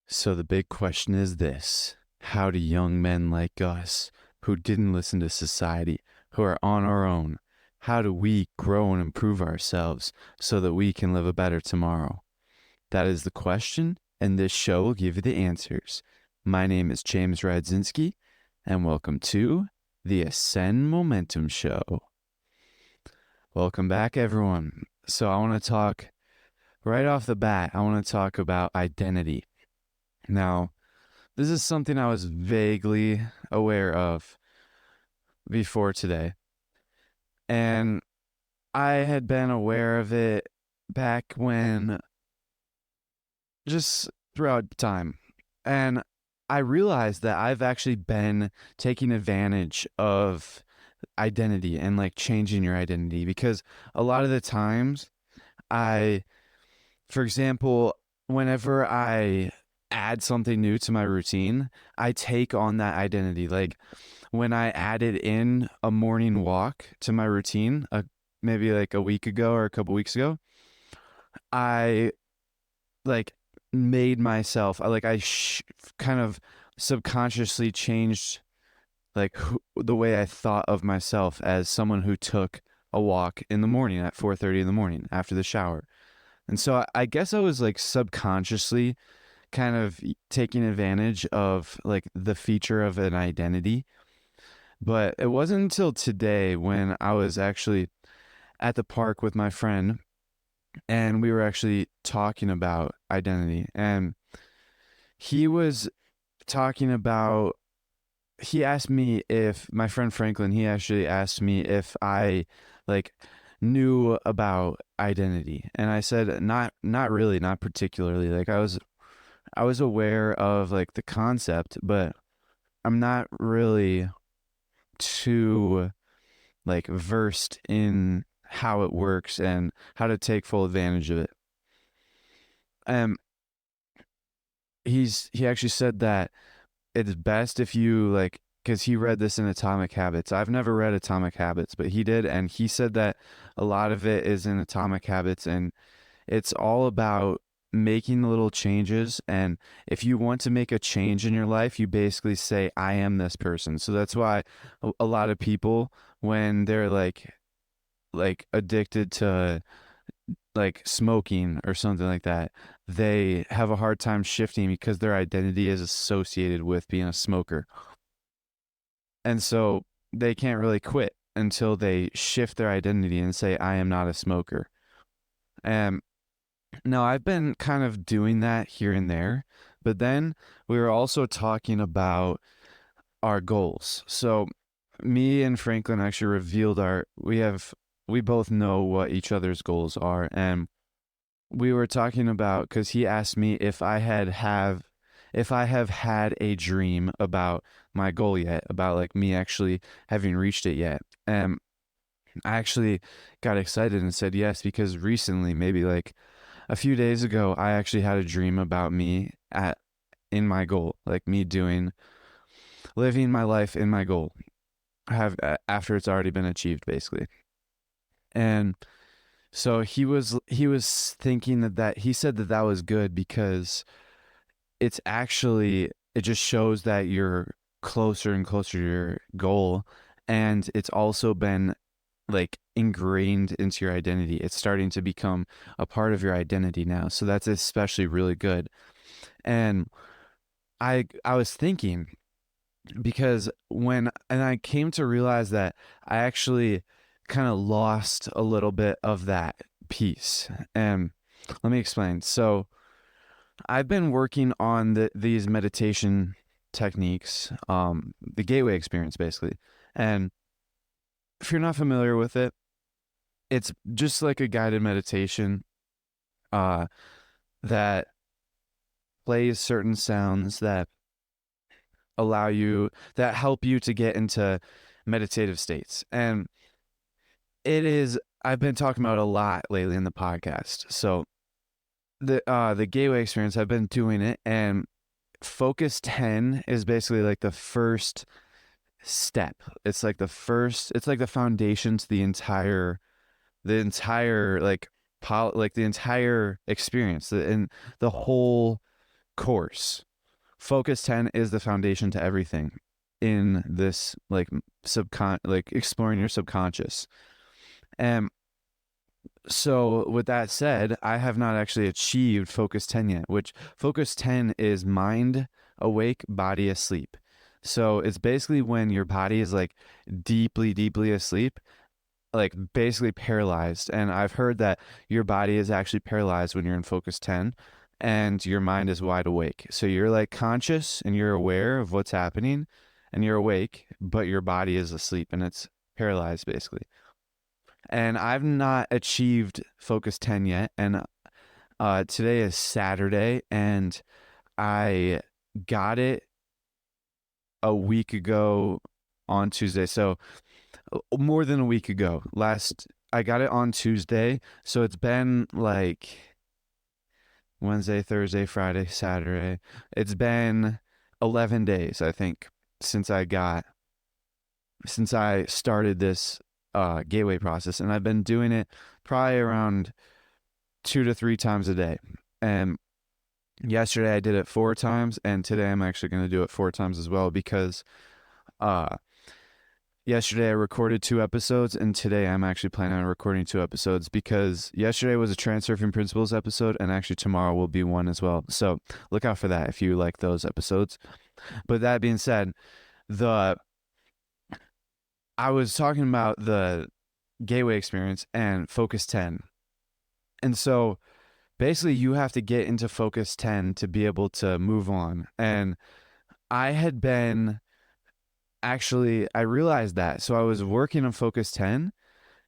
So the big question is this: how do young men like us, who didn't listen to society, who are on our own, how do we grow and improve ourselves so that we can live a better tomorrow? That is the question, and this show will give you the answers. My name is James Radzinski, and welcome to the Ascend Momentum Show. Welcome back, everyone. So I want to talk right off the bat, I want to talk about identity. Now, this is something I was vaguely aware of before today. And I had been aware of it back when, just throughout time. And I realized that I've actually been taking advantage of identity and like changing your identity because a lot of the times for example, whenever I add something new to my routine, I take on that identity. Like when I added in a morning walk to my routine, maybe like a week ago or a couple weeks ago, I like made myself kind of subconsciously changed the way I thought of myself as someone who took a walk in the morning at 4:30 in the morning after the shower. And so I guess I was like subconsciously kind of taking advantage of like the feature of an identity. But it wasn't until today when I was actually at the park with my friend and we were actually talking about identity. And he was talking about, he asked me if my friend Franklin, he actually asked me if I like knew about identity. And I said, not really, not particularly. Like I was aware of like the concept, but I'm not really too like versed in how it works and how to take full advantage of it. Um, he actually said that it's best if you like, because he read this in Atomic Habits. I've never read Atomic Habits, but he did, and he said that a lot of it is in Atomic Habits, and it's all about making little changes. And if you want to make a change in your life, you basically say, I am this person. So that's why a lot of people, when they're like addicted to like smoking or something like that, they have a hard time shifting because their identity is associated with being a smoker. And so they can't really quit until they shift their identity and say, I am not a smoker. And now I've been kind of doing that here and there, but then we were also talking about our goals. So me and Franklin actually revealed we both know what each other's goals are. And we were talking about, because he asked me if I have had a dream about my goal yet, about like me actually having reached it yet. And I actually got excited and said yes, because recently, maybe like a few days ago, I actually had a dream about me in my goal, like me living my life in my goal, have after it's already been achieved, basically. And so he was thinking that he said that was good because it just shows that you're closer and closer to your goal, and it's also been like ingrained into your identity. It's starting to become a part of your identity now. So that's especially really good. And I was thinking, because I came to realize that I actually kind of lost a little bit of that piece. And let me explain. So I've been working on these meditation techniques, the gateway experience, basically. And if you're not familiar with it, it's just like a guided meditation uh, that plays certain sounds that help you to get into meditative states. And I've been talking about it a lot lately in the podcast. So the gateway experience, I've been doing it, and Focus 10 is basically like the first step. It's like the foundation to the entire like the entire experience, and the whole course. Focus 10 is the foundation to everything in this like like exploring your subconscious. And so with that said, I have not actually achieved focus 10 yet, which focus 10 is mind awake, body asleep. So it's basically when your body is like deeply asleep, like basically paralyzed. And I've heard that your body is actually paralyzed when you're in focus 10 and your mind is wide awake. So you're like conscious and you're aware of what's happening and you're awake, but your body is asleep and it's paralyzed basically. And I've not achieved focus 10 yet. And today is Saturday and I got it a week ago on Tuesday. So more than a week ago. I got it on Tuesday, so it's been like Wednesday, Thursday, Friday, Saturday. It's been 11 days, I think, since I started this gateway process, and I've been doing it probably around 2 to 3 times a day. And yesterday I did it 4 times, and today I'm actually going to do it 4 times as well because uh yesterday I recorded 2 episodes, and today I'm actually planning on recording 2 episodes because yesterday was a Transurfing Principles episode, and actually tomorrow will be one as well. So look out for that if you like those episodes. But that being said, I was talking about the gateway experience and focus 10. And so basically you have to get into focus 10 to be able to move on. And I had been I realized that. So I was working on focus 10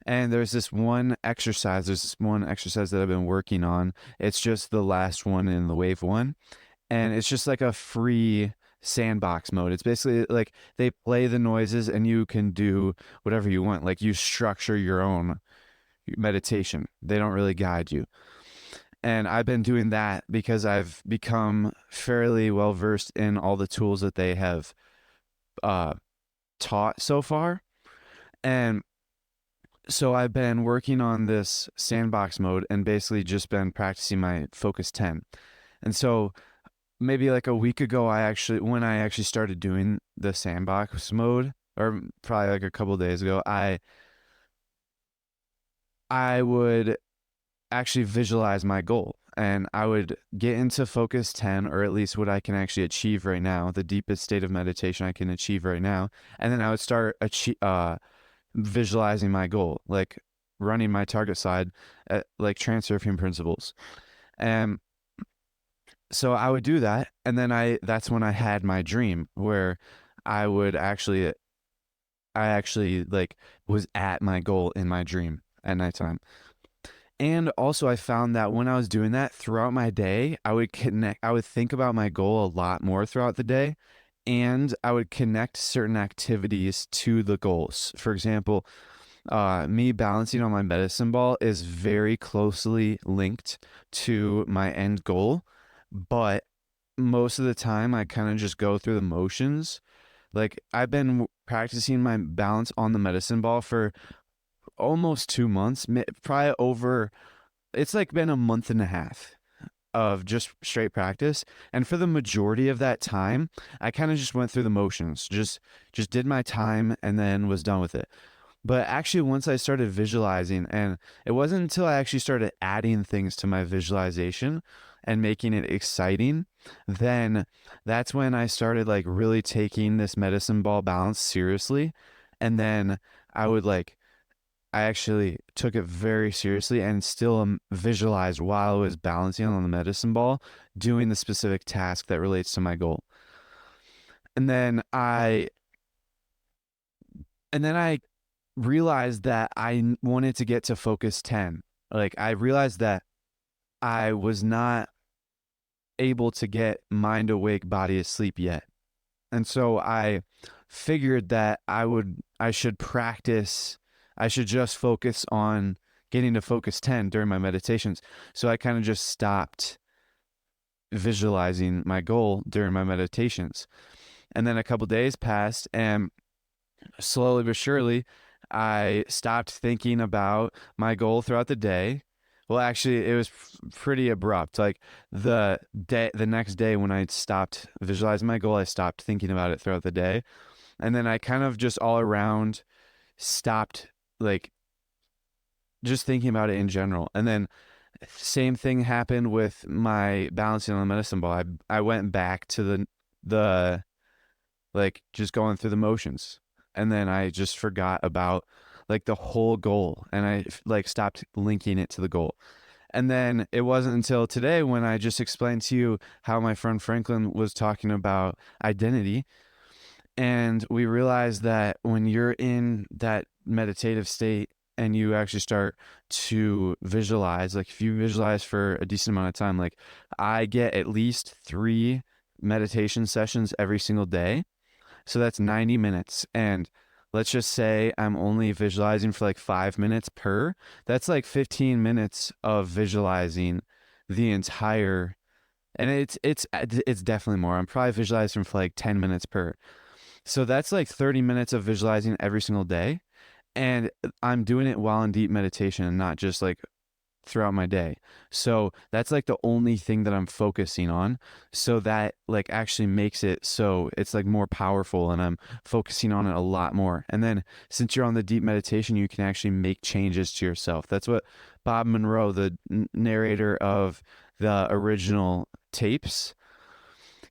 and there's this one exercise that I've been working on. It's just the last one in the wave one. And it's just like a free sandbox mode. It's basically like they play the noises and you can do whatever you want. Like you structure your own meditation. They don't really guide you. And I've been doing that because I've become fairly well versed in all the tools that they have uh, taught so far. And so I've been working on this sandbox mode and basically just been practicing my focus 10. And so maybe like a week ago, when I actually started doing the sandbox mode, or probably like a couple of days ago, I would actually visualize my goal and I would get into focus 10, or at least what I can actually achieve right now, the deepest state of meditation I can achieve right now. And then I would start visualizing my goal, like running my target slide at like Transurfing Principles. And so I would do that. And then that's when I had my dream where I would actually, I actually like was at my goal in my dream at nighttime. And also I found that when I was doing that throughout my day, I would think about my goal a lot more throughout the day. And I would connect certain activities to the goals. For example, me balancing on my medicine ball is very closely linked to my end goal, but most of the time I kind of just go through the motions. Like I've been practicing my balance on the medicine ball for almost 2 months, probably over, it's like been a month and a half of just straight practice. And for the majority of that time, I kind of just went through the motions, just did my time and then was done with it. But actually, once I started visualizing, and it wasn't until I actually started adding things to my visualization and making it exciting, then that's when I started like really taking this medicine ball balance seriously. And then I would like, I actually took it very seriously and still visualized while I was balancing on the medicine ball, doing the specific task that relates to my goal. And then I realized that I wanted to get to focus 10. Like I realized that I was not able to get mind awake, body asleep yet. And so I figured that I should practice, I should just focus on getting to focus 10 during my meditations. So I kind of just stopped visualizing my goal during my meditations. And then a couple days passed and slowly but surely I stopped thinking about my goal throughout the day, Well, actually, it was pretty abrupt. Like the next day when I stopped visualizing my goal, I stopped thinking about it throughout the day, and then I kind of just all around stopped like just thinking about it in general. And then same thing happened with my balancing on the medicine ball. I went back to the like just going through the motions, and then I just forgot about like the whole goal, and I like stopped linking it to the goal. And then it wasn't until today when I just explained to you how my friend Franklin was talking about identity. And we realized that when you're in that meditative state and you actually start to visualize, like if you visualize for a decent amount of time, like I get at least 3 meditation sessions every single day. So that's 90 minutes. And let's just say I'm only visualizing for like 5 minutes per. That's like 15 minutes of visualizing the entire, and it's definitely more. I'm probably visualizing for like 10 minutes per. So that's like 30 minutes of visualizing every single day. And I'm doing it while in deep meditation and not just like throughout my day. So that's like the only thing that I'm focusing on. So that like actually makes it so it's like more powerful and I'm focusing on it a lot more. And then since you're on the deep meditation, you can actually make changes to yourself. That's what Bob Monroe, the narrator of the original tapes,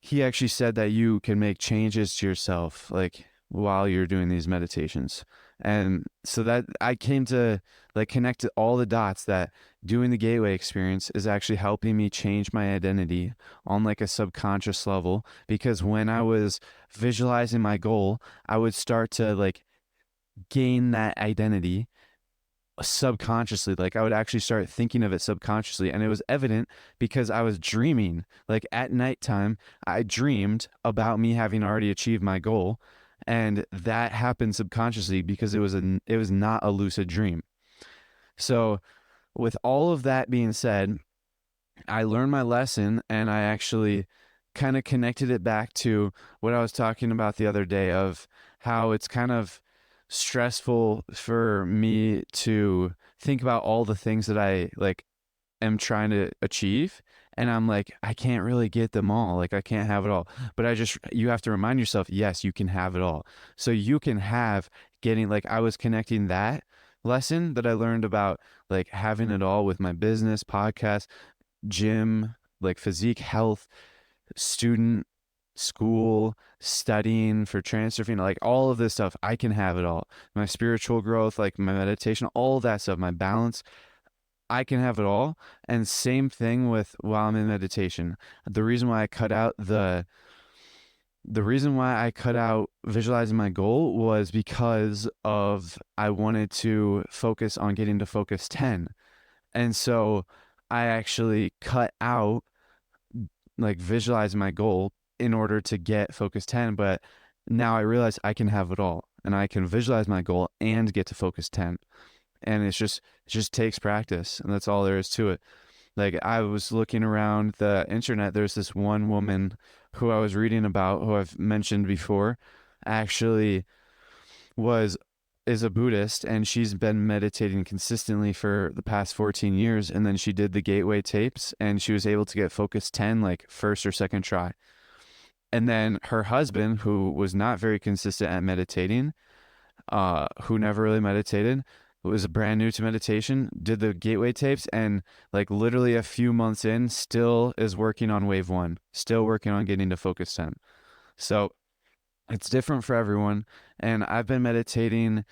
he actually said that you can make changes to yourself like while you're doing these meditations. And so that I came to like connect all the dots that doing the gateway experience is actually helping me change my identity on like a subconscious level, because when I was visualizing my goal, I would start to like gain that identity subconsciously. Like I would actually start thinking of it subconsciously, and it was evident because I was dreaming. Like at nighttime I dreamed about me having already achieved my goal, and that happened subconsciously because it was not a lucid dream. So with all of that being said, I learned my lesson, and I actually kind of connected it back to what I was talking about the other day of how it's kind of stressful for me to think about all the things that I like am trying to achieve, and I'm like I can't really get them all, like I can't have it all. But you have to remind yourself, yes, you can have it all. So you can have getting, like I was connecting that lesson that I learned about like having it all with my business, podcast, gym, like physique, health, student, school, studying for transurfing, like all of this stuff, I can have it all. My spiritual growth, like my meditation, all that stuff, my balance, I can have it all. And same thing with while I'm in meditation. The reason why I cut out the reason why I cut out visualizing my goal was because of I wanted to focus on getting to focus 10. And so I actually cut out like visualize my goal in order to get focus 10. But now I realize I can have it all, and I can visualize my goal and get to focus 10. And it just takes practice, and that's all there is to it. Like I was looking around the internet, there's this one woman who I was reading about, who I've mentioned before, actually was is a Buddhist, and she's been meditating consistently for the past 14 years. And then she did the gateway tapes, and she was able to get focus 10 like first or second try. And then her husband, who was not very consistent at meditating, who never really meditated, was brand new to meditation, did the gateway tapes, and like literally a few months in, still is working on wave one, still working on getting to focus 10. So it's different for everyone. And I've been meditating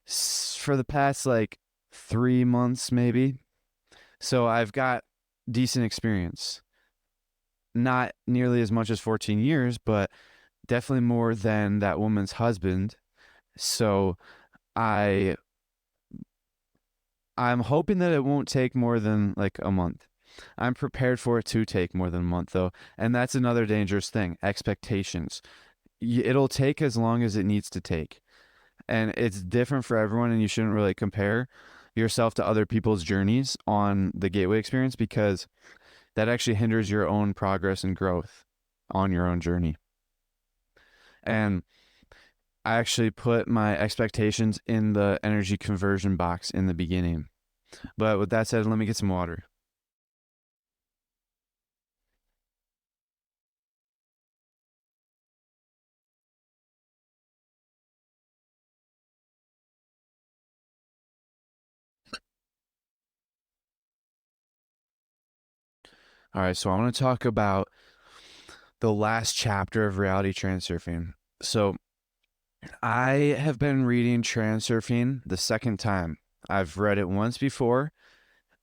for the past like 3 months, maybe. So I've got decent experience. Not nearly as much as 14 years, but definitely more than that woman's husband. So I I'm hoping that it won't take more than like a month. I'm prepared for it to take more than a month though, and that's another dangerous thing, expectations. It'll take as long as it needs to take. And it's different for everyone, and you shouldn't really compare yourself to other people's journeys on the gateway experience, because that actually hinders your own progress and growth on your own journey. And I actually put my expectations in the energy conversion box in the beginning. But with that said, let me get some water. All right, so I want to talk about the last chapter of reality transurfing. So I have been reading Transurfing the second time. I've read it once before.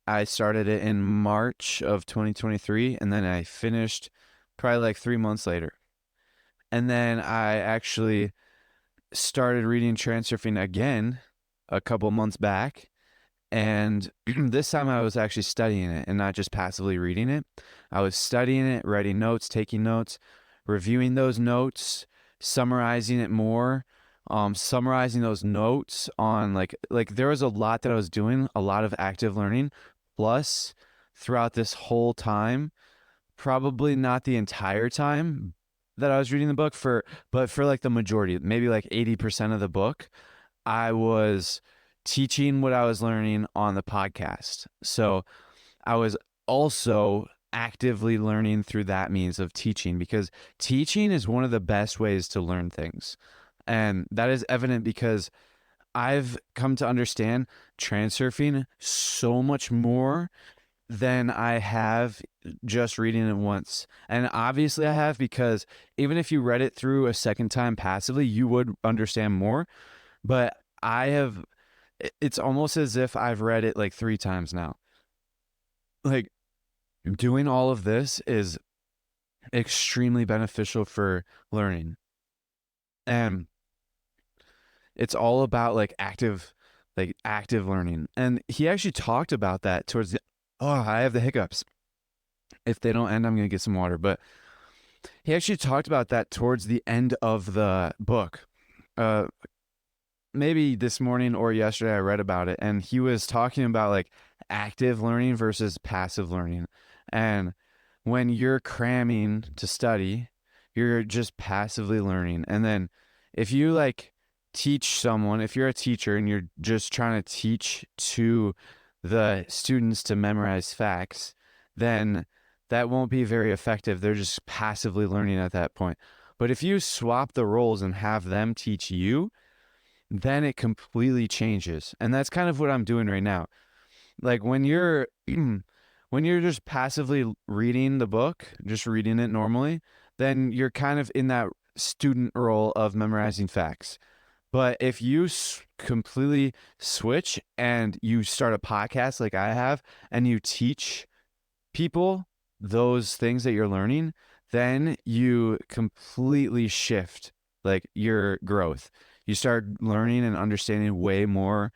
I started it in March of 2023, and then I finished probably like 3 months later. And then I actually started reading Transurfing again a couple months back. And this time I was actually studying it and not just passively reading it. I was studying it, writing notes, taking notes, reviewing those notes, summarizing it more, summarizing those notes on like there was a lot that I was doing, a lot of active learning. Plus, throughout this whole time, probably not the entire time that I was reading the book but for like the majority, maybe like 80% of the book, I was teaching what I was learning on the podcast. So I was also actively learning through that means of teaching, because teaching is one of the best ways to learn things. And that is evident because I've come to understand transurfing so much more than I have just reading it once. And obviously I have, because even if you read it through a second time passively, you would understand more. But I have, it's almost as if I've read it like 3 times now. Like, doing all of this is extremely beneficial for learning. And it's all about like active learning. And he actually talked about that towards the, oh, I have the hiccups. If they don't end, I'm going to get some water. But he actually talked about that towards the end of the book. Uh, Maybe this morning or yesterday I read about it, and he was talking about like active learning versus passive learning. And when you're cramming to study, you're just passively learning. And then if you like teach someone, if you're a teacher and you're just trying to teach to the students to memorize facts, then that won't be very effective. They're just passively learning at that point. But if you swap the roles and have them teach you, then it completely changes. And that's kind of what I'm doing right now. Like when you're when you're just passively reading the book, just reading it normally, then you're kind of in that student role of memorizing facts. But if you completely switch and you start a podcast like I have, and you teach people those things that you're learning, then you completely shift like your growth. You start learning and understanding way more,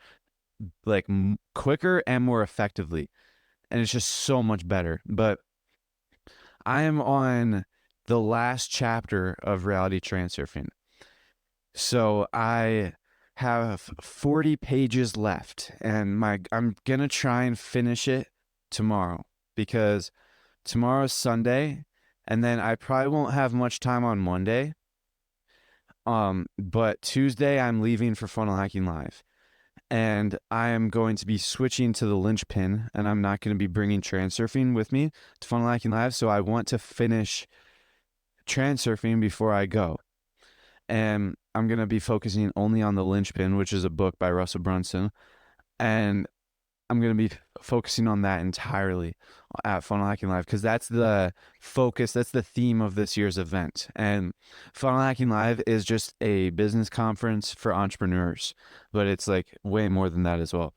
like quicker and more effectively. And it's just so much better. But I am on the last chapter of reality transurfing. So I have 40 pages left, and I'm going to try and finish it tomorrow, because tomorrow's Sunday, and then I probably won't have much time on Monday. But Tuesday I'm leaving for Funnel Hacking Live, and I am going to be switching to the linchpin, and I'm not going to be bringing transurfing with me to Funnel Hacking Live. So I want to finish transurfing before I go, and I'm going to be focusing only on the linchpin, which is a book by Russell Brunson, and I'm going to be focusing on that entirely at Funnel Hacking Live, because that's the focus, that's the theme of this year's event. And Funnel Hacking Live is just a business conference for entrepreneurs, but it's like way more than that as well.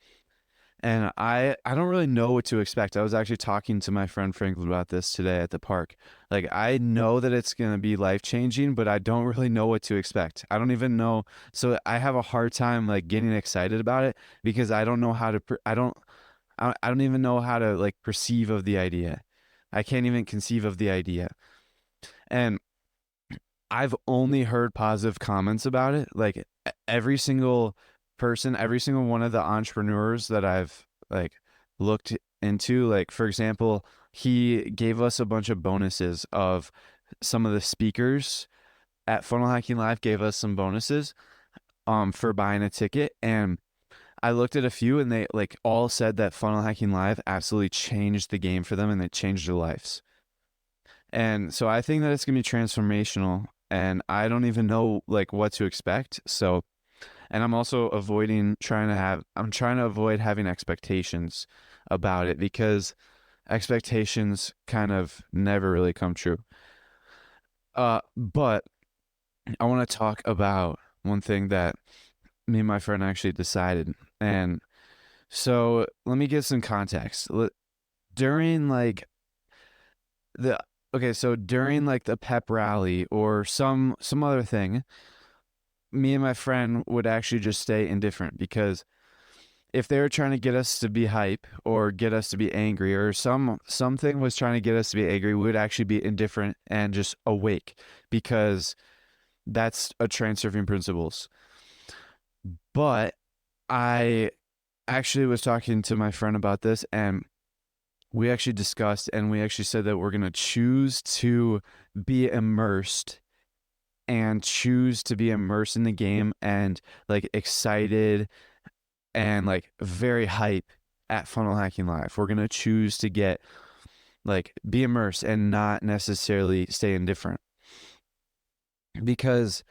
And I don't really know what to expect. I was actually talking to my friend Franklin about this today at the park. Like, I know that it's going to be life-changing, but I don't really know what to expect. I don't even know. So I have a hard time like getting excited about it, because I don't know how to I don't even know how to like perceive of the idea. I can't even conceive of the idea. And I've only heard positive comments about it. Like every single person, every single one of the entrepreneurs that I've like looked into, like for example, he gave us a bunch of bonuses of some of the speakers at Funnel Hacking Live, gave us some bonuses for buying a ticket. And I looked at a few and they like all said that Funnel Hacking Live absolutely changed the game for them and they changed their lives. And so I think that it's going to be transformational and I don't even know like what to expect. So, and I'm also I'm trying to avoid having expectations about it because expectations kind of never really come true. But I want to talk about one thing that me and my friend actually decided. And so let me give some context. During like the okay, so during like the pep rally or some other thing, me and my friend would actually just stay indifferent because if they were trying to get us to be hype or get us to be angry or something was trying to get us to be angry, we would actually be indifferent and just awake because that's a transurfing principles. But I actually was talking to my friend about this and we actually discussed and we actually said that we're going to choose to be immersed and choose to be immersed in the game and like excited and like very hype at Funnel Hacking Live. We're going to choose to get like be immersed and not necessarily stay indifferent. Because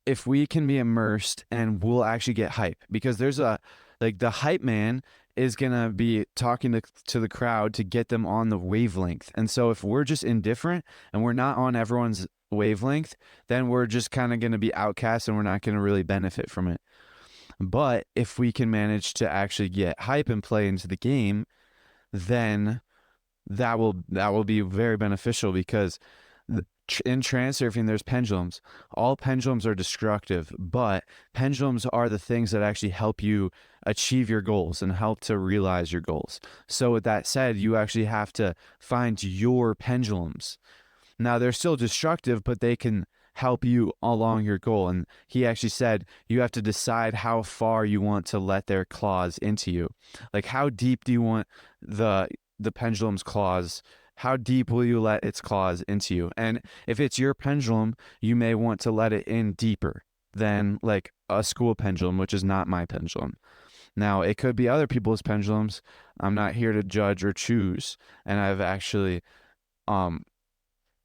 if we can be immersed and we'll actually get hype because there's a like the hype man is going to be talking to the crowd to get them on the wavelength. And so if we're just indifferent and we're not on everyone's wavelength, then we're just kind of going to be outcast and we're not going to really benefit from it. But if we can manage to actually get hype and play into the game, then that will be very beneficial because in transurfing there's pendulums. All pendulums are destructive, but pendulums are the things that actually help you achieve your goals and help to realize your goals. So with that said, you actually have to find your pendulums. Now they're still destructive, but they can help you along your goal. And he actually said you have to decide how far you want to let their claws into you. Like how deep do you want the pendulum's claws? How deep will you let its claws into you? And if it's your pendulum, you may want to let it in deeper than like a school pendulum, which is not my pendulum. Now, it could be other people's pendulums. I'm not here to judge or choose. And I've actually um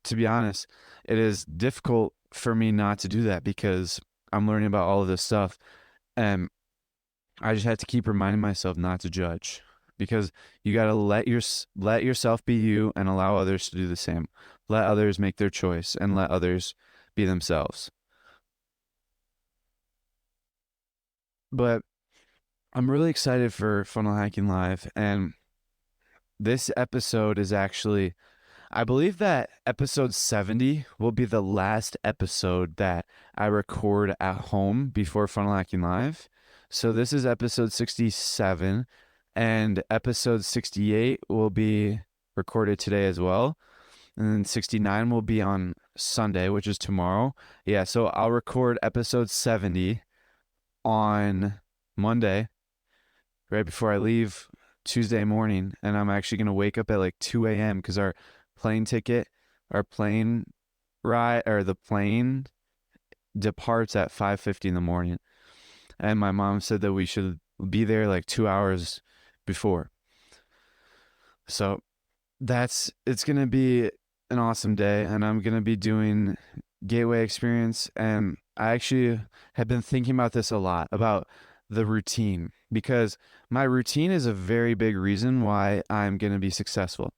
to be honest, it is difficult for me not to do that because I'm learning about all of this stuff. And I just have to keep reminding myself not to judge because you got to let yourself be you and allow others to do the same. Let others make their choice and let others be themselves. But I'm really excited for Funnel Hacking Live and this episode is actually I believe that episode 70 will be the last episode that I record at home before Funnel Hacking Live. So this is episode 67, and episode 68 will be recorded today as well. And then 69 will be on Sunday, which is tomorrow. Yeah, so I'll record episode 70 on Monday, right before I leave Tuesday morning. And I'm actually going to wake up at like 2 a.m. because plane ticket, our plane ride, or the plane departs at 5:50 in the morning. And my mom said that we should be there like 2 hours before. So it's going to be an awesome day. And I'm going to be doing Gateway Experience. And I actually have been thinking about this a lot about the routine because my routine is a very big reason why I'm going to be successful.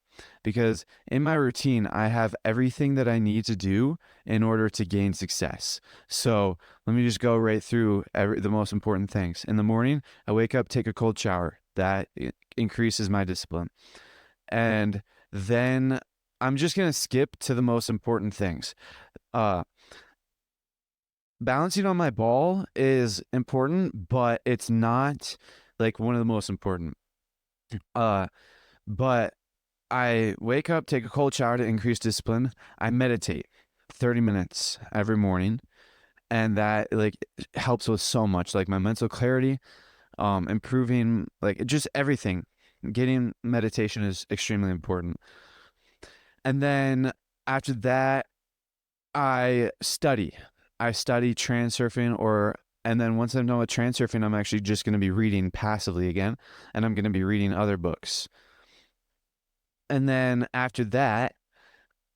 Because in my routine, I have everything that I need to do in order to gain success. So let me just go right through the most important things. In the morning, I wake up, take a cold shower. That increases my discipline. And then I'm just going to skip to the most important things. Balancing on my ball is important, but it's not like one of the most important. But I wake up, take a cold shower to increase discipline. I meditate 30 minutes every morning, and that like helps with so much, like my mental clarity, improving like just everything. Getting meditation is extremely important. And then after that, I study. I study transurfing or And then once I'm done with transurfing, I'm actually just going to be reading passively again, and I'm going to be reading other books. And then after that,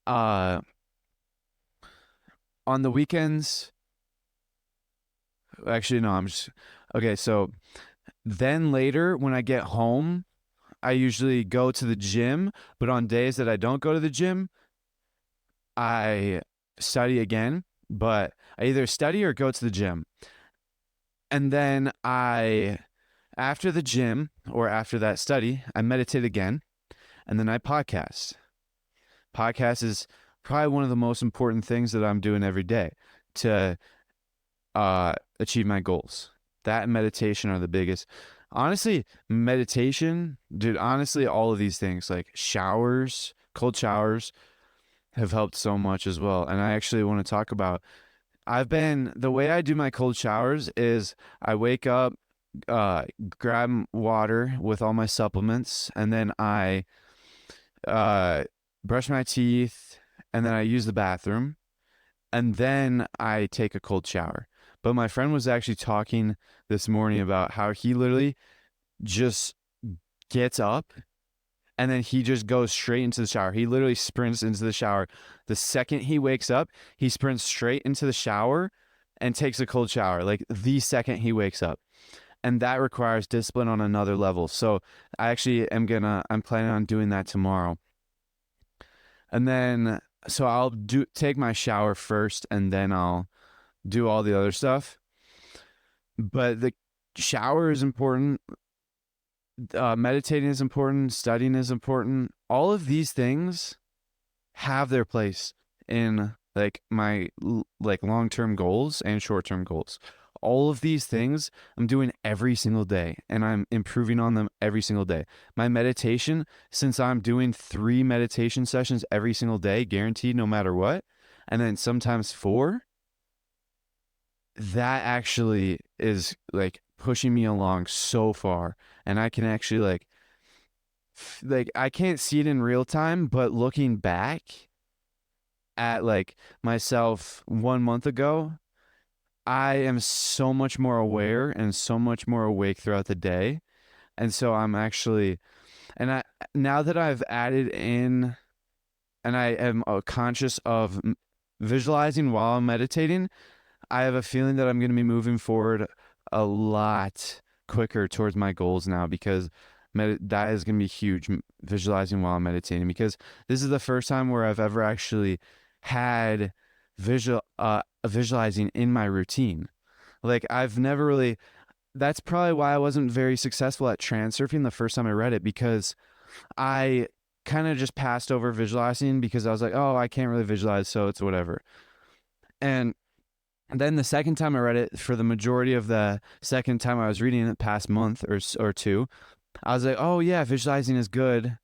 uh, on the weekends, actually, no, I'm just, okay. So then later when I get home, I usually go to the gym, but on days that I don't go to the gym, I study again, but I either study or go to the gym. And then after the gym or after that study, I meditate again, and then I podcast. Podcast is probably one of the most important things that I'm doing every day to achieve my goals. That and meditation are the biggest. Honestly, meditation, dude, honestly, all of these things like showers, cold showers have helped so much as well. And I actually want to talk about the way I do my cold showers is I wake up, grab water with all my supplements, and then I brush my teeth, and then I use the bathroom, and then I take a cold shower. But my friend was actually talking this morning about how he literally just gets up and then he just goes straight into the shower. He literally sprints into the shower. The second he wakes up, he sprints straight into the shower and takes a cold shower, like the second he wakes up. And that requires discipline on another level. So I'm planning on doing that tomorrow. And then, so I'll take my shower first and then I'll do all the other stuff. But the shower is important. Meditating is important. Studying is important. All of these things have their place in like my like long-term goals and short-term goals. All of these things I'm doing every single day and I'm improving on them every single day. My meditation, since I'm doing 3 meditation sessions every single day, guaranteed no matter what, and then sometimes 4, that actually is like pushing me along so far. And I can actually like I can't see it in real time, but looking back at like myself 1 month ago, I am so much more aware and so much more awake throughout the day. And so I'm actually, and I, now that I've added in and I am conscious of visualizing while I'm meditating, I have a feeling that I'm going to be moving forward a lot quicker towards my goals now because that is going to be huge, visualizing while I'm meditating, because this is the first time where I've ever actually had visualizing in my routine. Like I've never really, that's probably why I wasn't very successful at transurfing the first time I read it, because I kind of just passed over visualizing because I was like, oh, I can't really visualize, so it's whatever. And then the second time I read it, for the majority of the second time I was reading it, past month or 2, I was like, oh yeah, visualizing is good.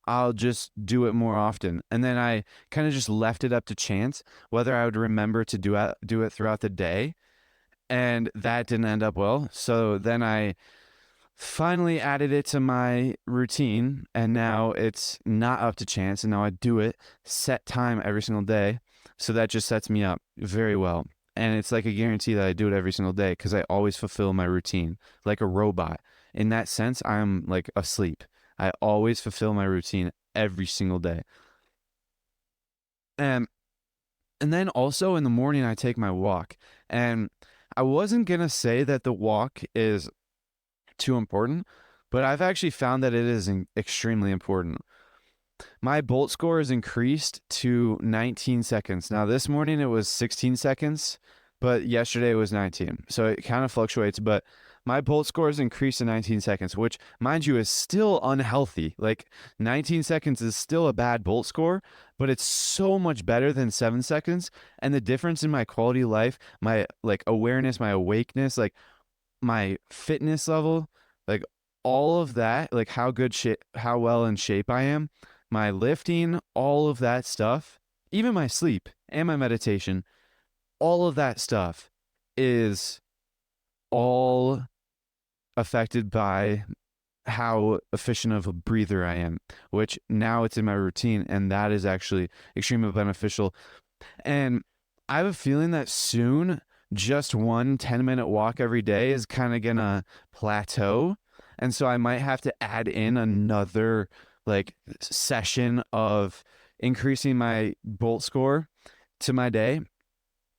I'll just do it more often. And then I kind of just left it up to chance whether I would remember to do it throughout the day. And that didn't end up well. So then I finally added it to my routine, and now it's not up to chance, and now I do it set time every single day. So that just sets me up very well. And it's like a guarantee that I do it every single day because I always fulfill my routine like a robot. In that sense, I'm like asleep. I always fulfill my routine every single day. And and then also in the morning I take my walk. And I wasn't going to say that the walk is too important, but I've actually found that it is extremely important. My Bolt score is increased to 19 seconds. Now, this morning it was 16 seconds, but yesterday it was 19. So it kind of fluctuates, but my Bolt score is increased to 19 seconds, which, mind you, is still unhealthy. Like 19 seconds is still a bad Bolt score, but it's so much better than 7 seconds. And the difference in my quality of life, my like awareness, my awakeness, like my fitness level, like all of that, like how well in shape I am, my lifting, all of that stuff, even my sleep and my meditation, all of that stuff is all affected by how efficient of a breather I am, which now it's in my routine, and that is actually extremely beneficial. And I have a feeling that soon just one 10-minute walk every day is kind of gonna plateau. And so I might have to add in another like session of increasing my bolt score to my day.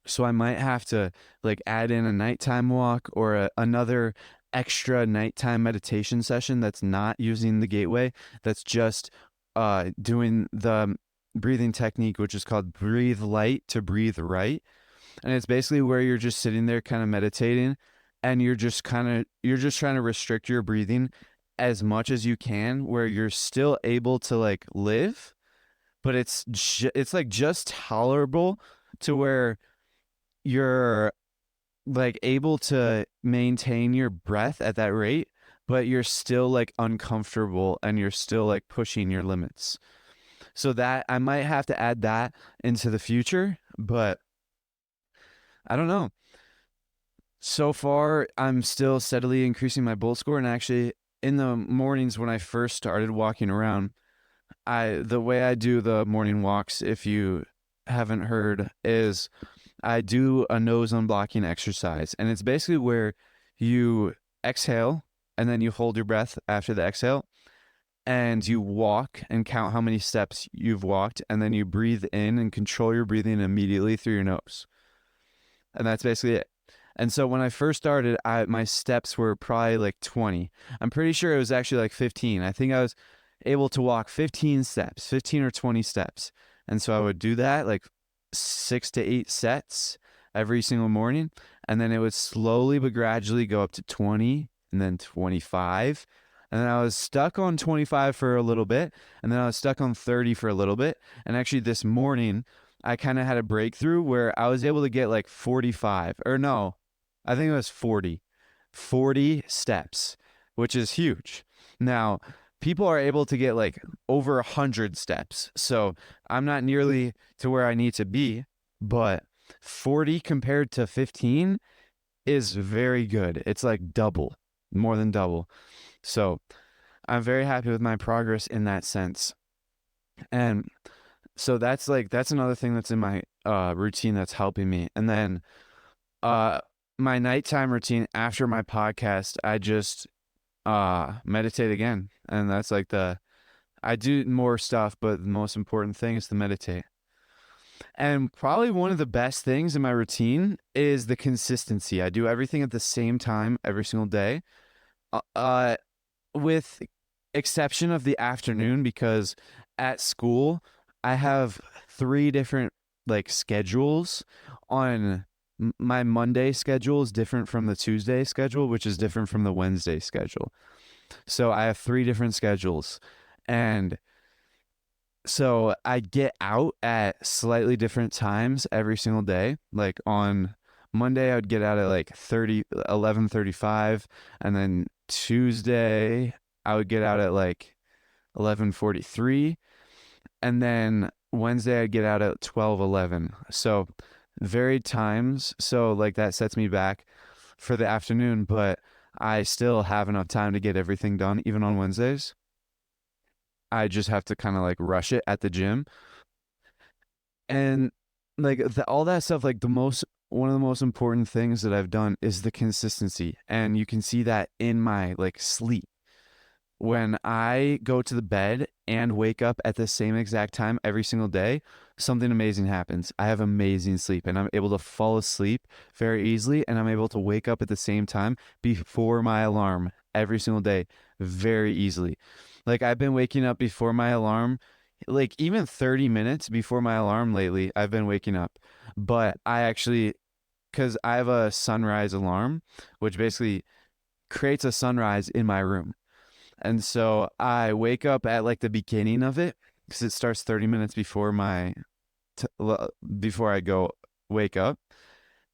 So I might have to like add in a nighttime walk or another extra nighttime meditation session that's not using the gateway, that's just doing the breathing technique, which is called breathe light to breathe right. And it's basically where you're just sitting there kind of meditating, and you're just trying to restrict your breathing as much as you can, where you're still able to like live, but it's like just tolerable to where you're like able to maintain your breath at that rate, but you're still like uncomfortable and you're still like pushing your limits. So that I might have to add that into the future, but I don't know. So far, I'm still steadily increasing my bolt score. And actually, in the mornings when I first started walking around, the way I do the morning walks, if you haven't heard, is I do a nose unblocking exercise. And it's basically where you exhale and then you hold your breath after the exhale, and you walk and count how many steps you've walked, and then you breathe in and control your breathing immediately through your nose. And that's basically it. And so when I first started, my steps were probably like 20. I'm pretty sure it was actually like 15. I think I was able to walk 15 steps, 15 or 20 steps. And so I would do that like 6 to 8 sets every single morning. And then it would slowly but gradually go up to 20 and then 25. And then I was stuck on 25 for a little bit. And then I was stuck on 30 for a little bit. And actually, this morning, I kind of had a breakthrough where I was able to get like 45, or no, I think it was 40 steps, which is huge. Now, people are able to get like over 100 steps. So I'm not nearly to where I need to be, but 40 compared to 15 is very good. It's like double, more than double. So I'm very happy with my progress in that sense. And so that's another thing that's in my routine that's helping me. And then uh my nighttime routine after my podcast, I just meditate again. And that's like I do more stuff, but the most important thing is to meditate. And probably one of the best things in my routine is the consistency. I do everything at the same time every single day. Uh, uh with exception of the afternoon, because at school I have three different like schedules. On my Monday schedule is different from the Tuesday schedule, which is different from the Wednesday schedule. So I have three different schedules. And so I get out at slightly different times every single day. Like on Monday, I would get out at like 11:35, and then Tuesday I would get out at like 11:43, and then Wednesday I'd get out at 12:11. So varied times. So like that sets me back for the afternoon, but I still have enough time to get everything done even on Wednesdays. I just have to kind of like rush it at the gym. And like all that stuff, like one of the most important things that I've done is the consistency. And you can see that in my like sleep. When I go to the bed and wake up at the same exact time every single day, something amazing happens. I have amazing sleep, and I'm able to fall asleep very easily, and I'm able to wake up at the same time before my alarm every single day very easily. Like I've been waking up before my alarm, like even 30 minutes before my alarm lately, I've been waking up. But because I have a sunrise alarm, which basically creates a sunrise in my room. And so I wake up at like the beginning of it, because it starts 30 minutes before before I go wake up.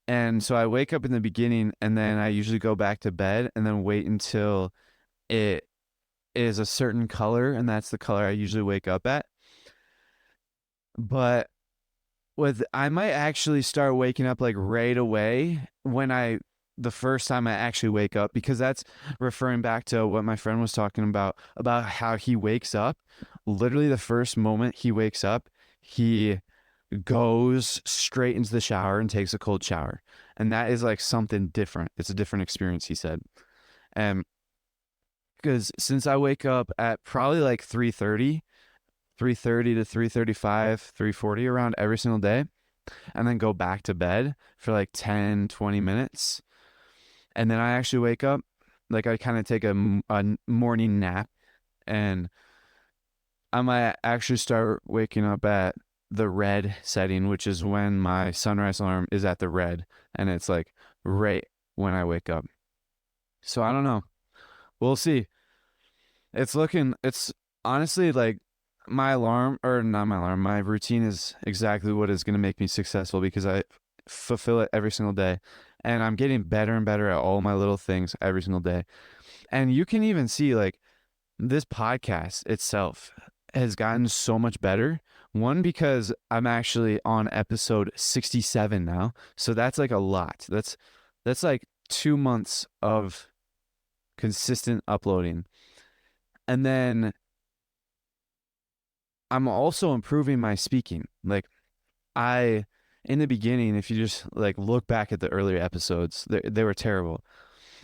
And so I wake up in the beginning, and then I usually go back to bed and then wait until it is a certain color, and that's the color I usually wake up at. But I might actually start waking up like right away the first time I actually wake up, because that's referring back to what my friend was talking about how he wakes up. Literally the first moment he wakes up, he goes straight into the shower and takes a cold shower. And that is like something different. It's a different experience, he said. And because since I wake up at probably like 3:30 to 3:35, 3:40 around every single day, and then go back to bed for like 10, 20 minutes. And then I actually wake up, like I kind of take a morning nap, and I might actually start waking up at the red setting, which is when my sunrise alarm is at the red, and it's like right when I wake up. So I don't know. We'll see. It's honestly like my alarm, or not my alarm, my routine is exactly what is going to make me successful because I fulfill it every single day. And I'm getting better and better at all my little things every single day. And you can even see like this podcast itself has gotten so much better. One, because I'm actually on episode 67 now. So that's like a lot. That's like 2 months of consistent uploading. And then I'm also improving my speaking. Like I in the beginning, if you just like look back at the earlier episodes, they were terrible.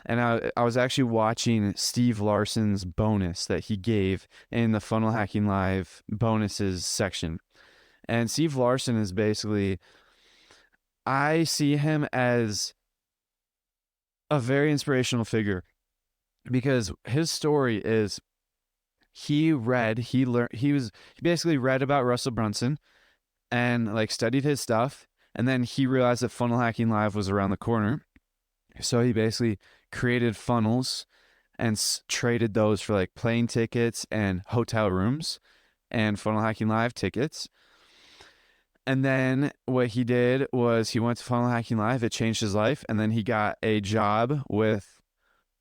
And I was actually watching Steve Larson's bonus that he gave in the Funnel Hacking Live bonuses section. And Steve Larson is basically, I see him as a very inspirational figure because his story is he basically read about Russell Brunson and like studied his stuff. And then he realized that Funnel Hacking Live was around the corner. So he basically created funnels and traded those for like plane tickets and hotel rooms and Funnel Hacking Live tickets. And then what he did was he went to Funnel Hacking Live. It changed his life. And then he got a job with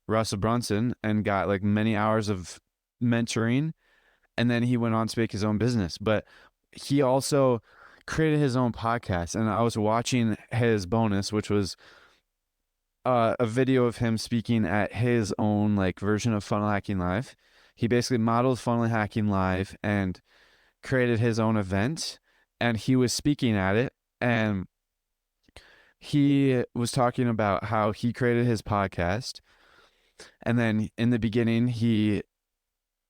Russell Brunson and got like many hours of mentoring. And then he went on to make his own business. But he also created his own podcast. And I was watching his bonus, which was a video of him speaking at his own like version of Funnel Hacking Live. He basically modeled Funnel Hacking Live and created his own event, and he was speaking at it, and he was talking about how he created his podcast. And then in the beginning he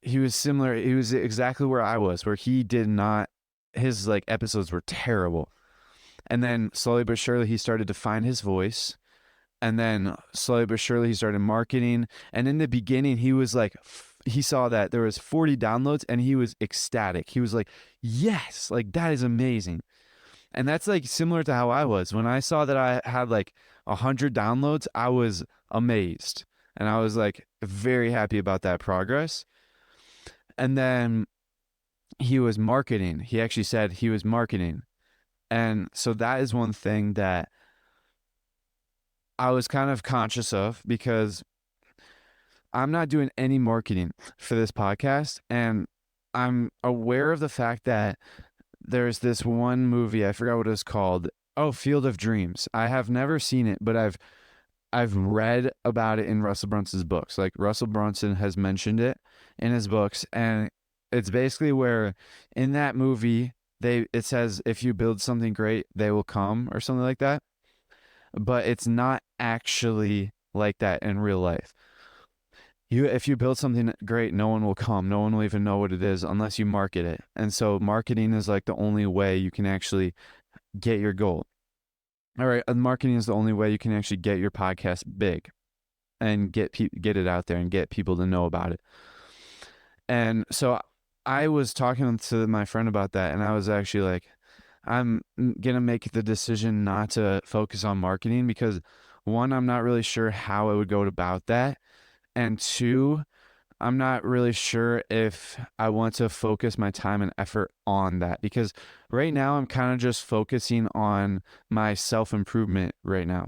was similar, he was exactly where I was, where he did not, his like episodes were terrible. And then slowly but surely he started to find his voice. And then slowly but surely he started marketing. And in the beginning, he was like, he saw that there was 40 downloads and he was ecstatic. He was like, yes, like that is amazing. And that's like similar to how I was. When I saw that I had like 100 downloads, I was amazed. And I was like very happy about that progress. And then he was marketing. He actually said he was marketing. And so that is one thing that I was kind of conscious of because I'm not doing any marketing for this podcast. And I'm aware of the fact that there's this one movie, I forgot what it's called. Oh, Field of Dreams. I have never seen it, but I've read about it in Russell Brunson's books. Like Russell Brunson has mentioned it in his books. And it's basically where in that movie, it says, if you build something great, they will come or something like that. But it's not actually like that in real life. If you build something great, no one will come. No one will even know what it is unless you market it. And so marketing is like the only way you can actually get your goal. All right, marketing is the only way you can actually get your podcast big and get it out there and get people to know about it. And so I was talking to my friend about that, and I was actually like, I'm going to make the decision not to focus on marketing because one, I'm not really sure how I would go about that. And two, I'm not really sure if I want to focus my time and effort on that because right now I'm kind of just focusing on my self-improvement right now.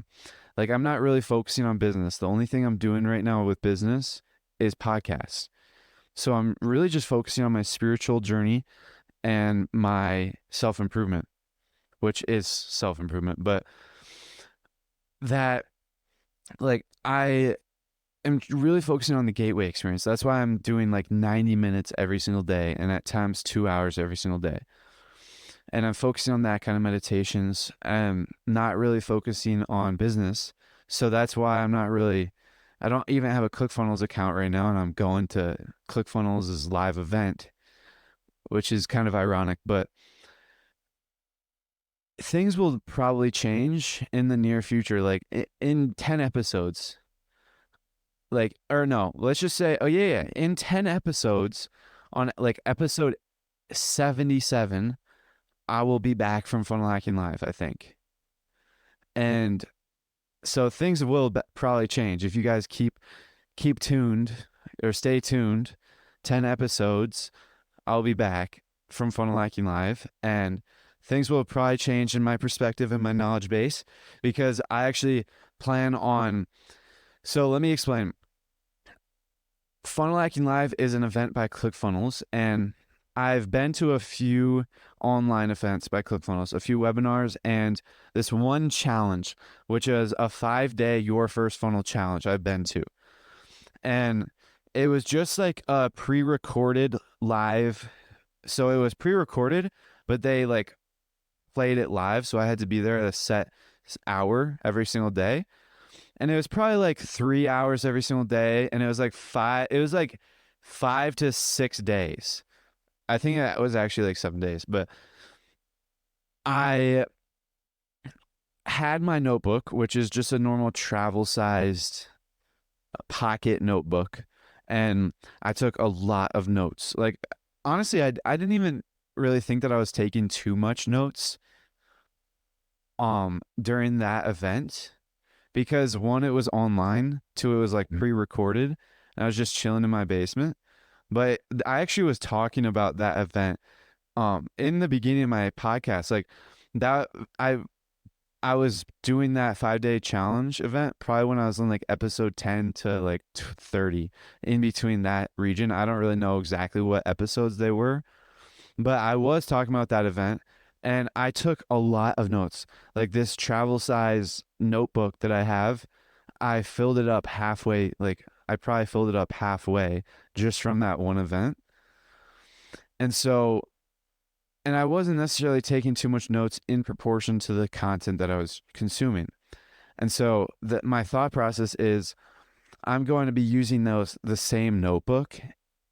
Like I'm not really focusing on business. The only thing I'm doing right now with business is podcasts. So I'm really just focusing on my spiritual journey and my self-improvement, which is self-improvement. But that, like, I am really focusing on the gateway experience. That's why I'm doing like 90 minutes every single day and at times 2 hours every single day. and I'm focusing on that kind of meditations and not really focusing on business. So that's why I don't even have a ClickFunnels account right now, and I'm going to ClickFunnels' live event, which is kind of ironic, but things will probably change in the near future, like in 10 episodes. Like, or no, let's just say, oh, yeah, in 10 episodes, on like episode 77, I will be back from Funnel Hacking Live, I think. And so things will probably change if you guys keep tuned or stay tuned. 10 episodes, I'll be back from Funnel Hacking Live, and things will probably change in my perspective and my knowledge base, because I actually plan on. So let me explain. Funnel Hacking Live is an event by ClickFunnels, and I've been to a few online events by ClickFunnels, a few webinars, and this one challenge, which is a 5-day Your First Funnel challenge I've been to. And it was just like a pre-recorded live. So it was pre-recorded, but they like played it live. So I had to be there at a set hour every single day. And it was probably like 3 hours every single day. And it was like 5 to 6 days. I think it was actually like 7 days, but I had my notebook, which is just a normal travel sized pocket notebook, and I took a lot of notes. Like, honestly, I didn't even really think that I was taking too much notes during that event, because one, it was online, two, it was like pre-recorded, and I was just chilling in my basement. But I actually was talking about that event in the beginning of my podcast, like that. I was doing that 5-day challenge event probably when I was on like episode 10 to like 30, in between that region. I don't really know exactly what episodes they were, but I was talking about that event, and I took a lot of notes. Like this travel size notebook that I have, I filled it up halfway. Like I probably filled it up halfway just from that one event. And so, and I wasn't necessarily taking too much notes in proportion to the content that I was consuming. And so my thought process is I'm going to be using the same notebook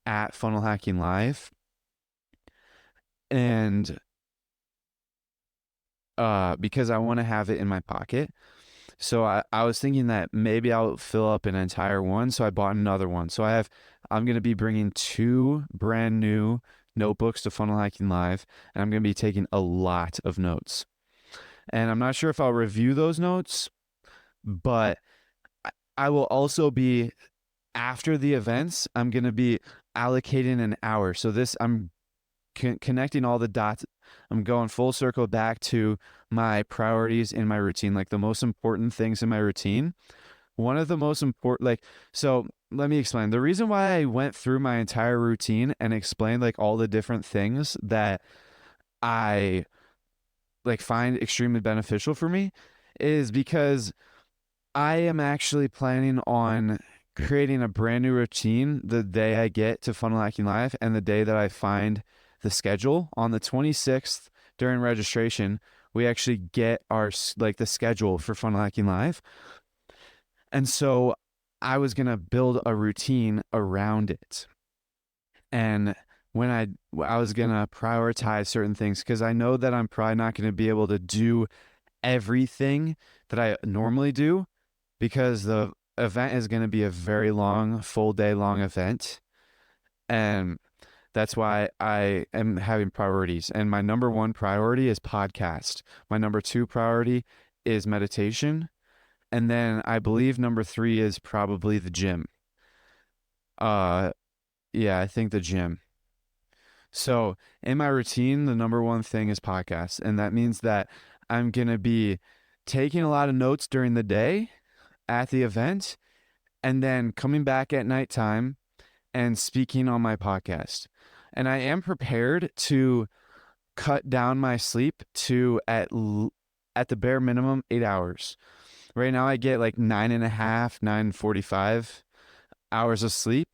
at Funnel Hacking Live, and because I want to have it in my pocket. So I was thinking that maybe I'll fill up an entire one. So I bought another one. So I'm going to be bringing 2 brand new notebooks to Funnel Hacking Live, and I'm going to be taking a lot of notes. And I'm not sure if I'll review those notes, but I will also be, after the events, I'm going to be allocating an hour. So I'm connecting all the dots. I'm going full circle back to my priorities in my routine, like the most important things in my routine. One of the most important, like, so let me explain. The reason why I went through my entire routine and explained like all the different things that I like find extremely beneficial for me is because I am actually planning on creating a brand new routine the day I get to Funnel Hacking Live, and the day that I find the schedule on the 26th during registration. We actually get our like the schedule for Funnel Hacking Live. And so I was going to build a routine around it. And when I was going to prioritize certain things, because I know that I'm probably not going to be able to do everything that I normally do, because the event is going to be a very long, full day long event. And that's why I am having priorities. And my number 1 priority is podcast. My number 2 priority is meditation. And then I believe number 3 is probably the gym. Uh, yeah, I think the gym. So in my routine, the number 1 thing is podcast. And that means that I'm going to be taking a lot of notes during the day at the event, and then coming back at nighttime and speaking on my podcast. And I am prepared to cut down my sleep to at the bare minimum 8 hours. Right now I get like 9.5, 9:45 hours of sleep,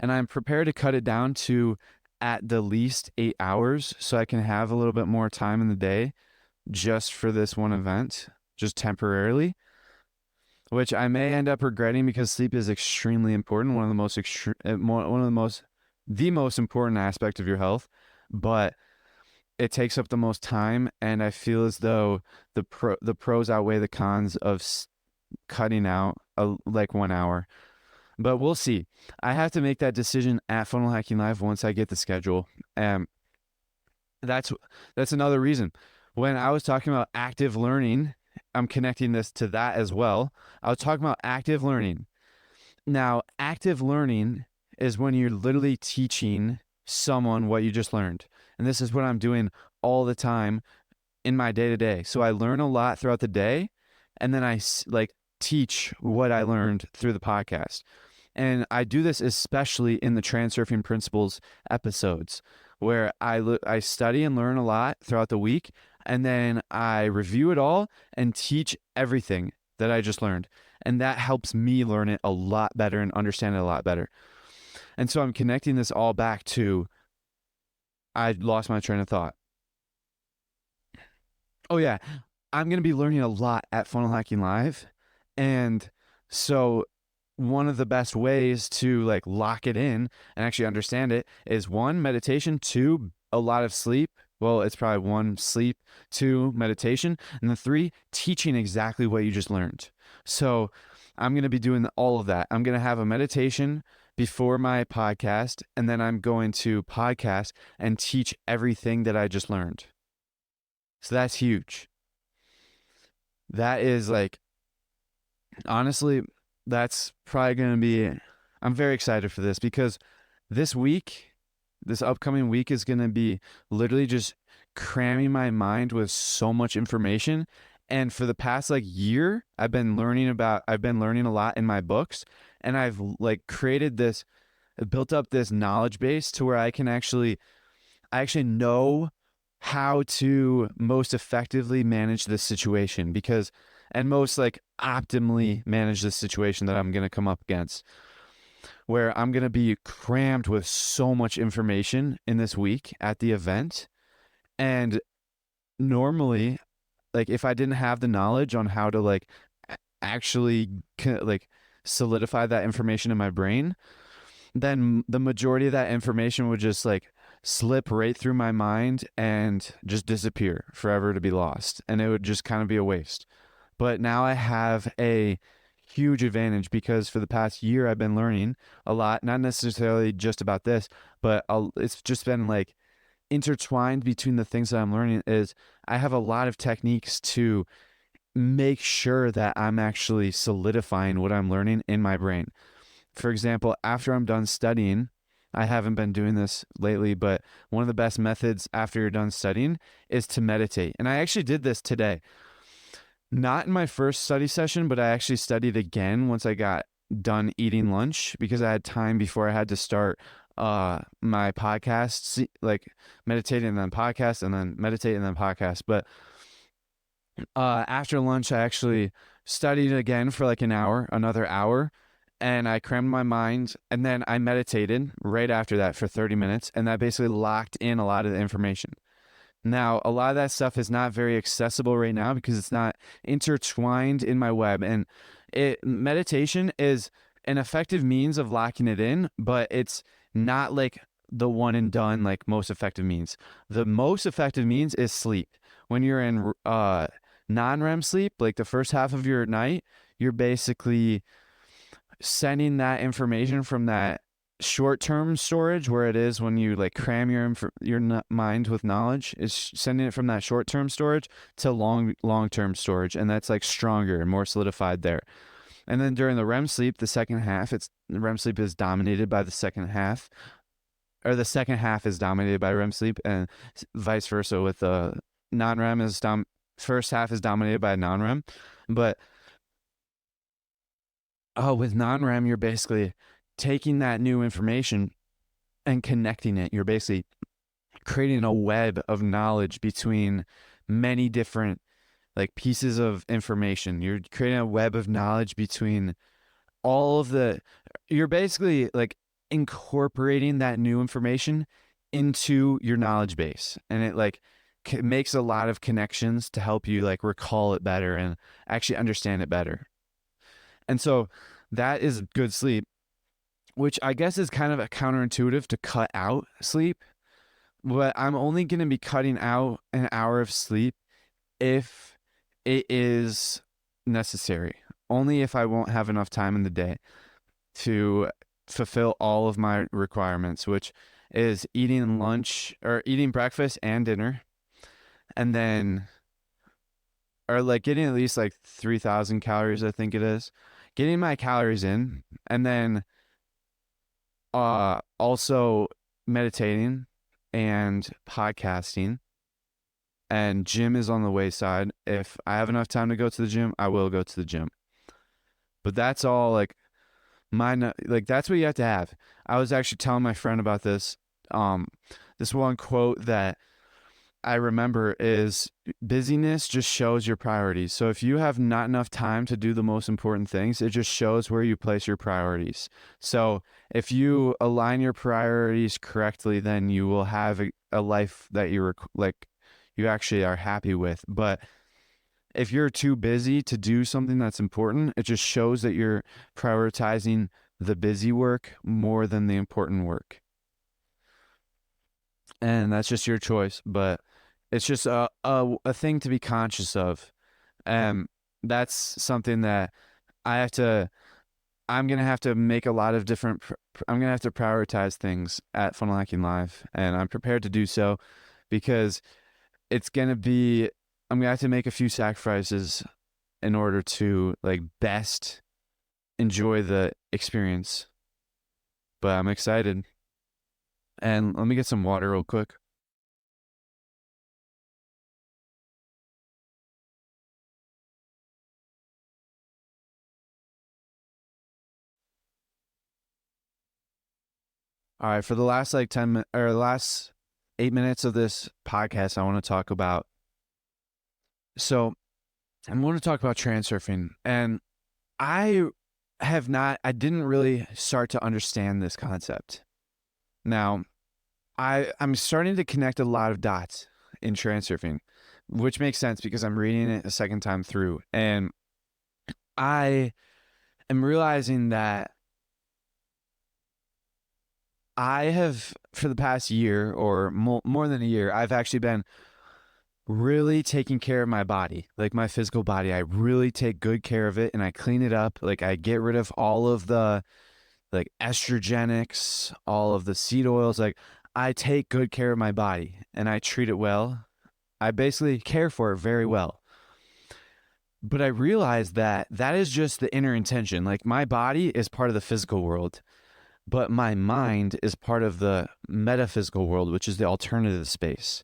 and I'm prepared to cut it down to at the least 8 hours so I can have a little bit more time in the day just for this one event, just temporarily, which I may end up regretting because sleep is extremely important. One of the the most important aspect of your health, but it takes up the most time. And I feel as though the pros outweigh the cons of cutting out like 1 hour. But we'll see. I have to make that decision at Funnel Hacking Live once I get the schedule. That's that's another reason. When I was talking about active learning, I'm connecting this to that as well. I was talking about active learning. Now, active learning is when you're literally teaching someone what you just learned. And this is what I'm doing all the time in my day to day. So I learn a lot throughout the day, and then I like teach what I learned through the podcast. And I do this especially in the Transurfing Principles episodes, where I study and learn a lot throughout the week, and then I review it all and teach everything that I just learned. And that helps me learn it a lot better and understand it a lot better. And so I'm connecting this all back to, I lost my train of thought. Oh yeah, I'm going to be learning a lot at Funnel Hacking Live. And so one of the best ways to like lock it in and actually understand it is 1, meditation, 2, a lot of sleep. Well, it's probably 1, sleep, 2, meditation, and then 3, teaching exactly what you just learned. So I'm going to be doing all of that. I'm going to have a meditation before my podcast, and then I'm going to podcast and teach everything that I just learned. So that's huge. That is like, honestly, that's probably going to be, I'm very excited for this because this upcoming week is going to be literally just cramming my mind with so much information. And for the past like year, I've been learning a lot in my books, and I've like built up this knowledge base to where I actually know how to most effectively manage this situation and most like optimally manage this situation that I'm going to come up against, where I'm going to be crammed with so much information in this week at the event. And normally, like if I didn't have the knowledge on how to like actually like solidify that information in my brain, then the majority of that information would just like slip right through my mind and just disappear forever to be lost. And it would just kind of be a waste. But now I have a huge advantage because for the past year, I've been learning a lot, not necessarily just about this, but it's just been like intertwined between the things that I'm learning. Is I have a lot of techniques to make sure that I'm actually solidifying what I'm learning in my brain. For example, after I'm done studying, I haven't been doing this lately, but one of the best methods after you're done studying is to meditate. And I actually did this today. Not in my first study session, but I actually studied again once I got done eating lunch because I had time before I had to start my podcast, like meditating and then podcast and then meditate and then podcast. But after lunch, I actually studied again for like another hour, and I crammed my mind, and then I meditated right after that for 30 minutes, and that basically locked in a lot of the information. Now, a lot of that stuff is not very accessible right now because it's not intertwined in my web, and meditation is an effective means of locking it in, but it's not like the one and done like most effective means. The most effective means is sleep. When you're in non-REM sleep, like the first half of your night, you're basically sending that information from that short-term storage, where it is when you like cram your mind with knowledge, is sending it from that short-term storage to long-term storage, and that's like stronger and more solidified there. And then during the REM sleep, the REM sleep is dominated by the second half, or the second half is dominated by REM sleep, and vice versa with the non-REM first half is dominated by non-REM. But with non-REM, you're basically taking that new information and connecting it. You're basically creating a web of knowledge between many different like pieces of information. You're creating a web of knowledge between you're basically like incorporating that new information into your knowledge base, and it like makes a lot of connections to help you like recall it better and actually understand it better. And so that is good sleep, which I guess is kind of a counterintuitive to cut out sleep, but I'm only going to be cutting out an hour of sleep if it is necessary. Only if I won't have enough time in the day to fulfill all of my requirements, which is eating lunch or eating breakfast and dinner, and then, or like getting at least like 3,000 calories, I think it is, getting my calories in, and then also meditating and podcasting. And gym is on the wayside. If I have enough time to go to the gym, I will go to the gym. But that's all like like that's what you have to have. I was actually telling my friend about this. This one quote that I remember is busyness just shows your priorities. So if you have not enough time to do the most important things, it just shows where you place your priorities. So if you align your priorities correctly, then you will have a life that you like you actually are happy with. But if you're too busy to do something that's important, it just shows that you're prioritizing the busy work more than the important work. And that's just your choice, but it's just a thing to be conscious of. And that's something that I have to, I'm going to have to make a lot of different, I'm going to have to prioritize things at Funnel Hacking Live. And I'm prepared to do so because it's going to be, I'm going to have to make a few sacrifices in order to like best enjoy the experience. But I'm excited. And let me get some water real quick. All right, for the last like 10 minutes or last 8 minutes of this podcast, I want to talk about. So I'm going to talk about transurfing. And I I didn't really start to understand this concept. Now, I'm starting to connect a lot of dots in transurfing, which makes sense because I'm reading it a second time through. And I am realizing that I have, for the past year or more than a year, I've actually been really taking care of my body, like my physical body. I really take good care of it and I clean it up. Like I get rid of all of the like estrogenics, all of the seed oils. Like I take good care of my body and I treat it well. I basically care for it very well. But I realized that that is just the inner intention. Like my body is part of the physical world, but my mind is part of the metaphysical world, which is the alternative space.